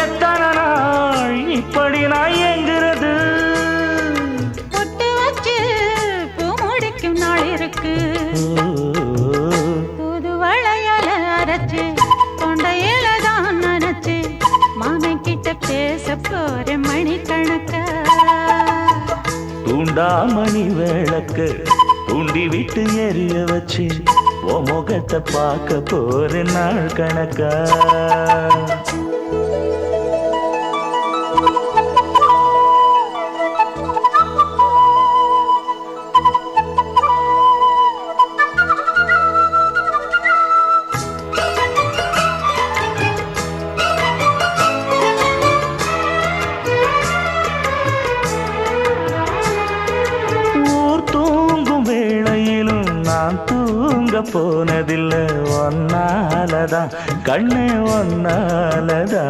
எத்தனை நாள் இப்படி நான் எங்கிறது? பொட்டு வச்சு பூ முடிக்கும் நாள் இருக்கு. புது வளையல அரைச்சு கொண்டையில தான் நினைச்சு மாமன் கிட்ட பேச போற மணிக்கணக்கா. தூண்டாமணி விளக்கு தூண்டி விட்டு எரிய வச்சு ஓ முகத்தை பார்க்க போற நாள் கணக்கா. நான் தூங்க போனதில்லை ஒன்னாலதான் கண்ணே ஒன்னாலதான்.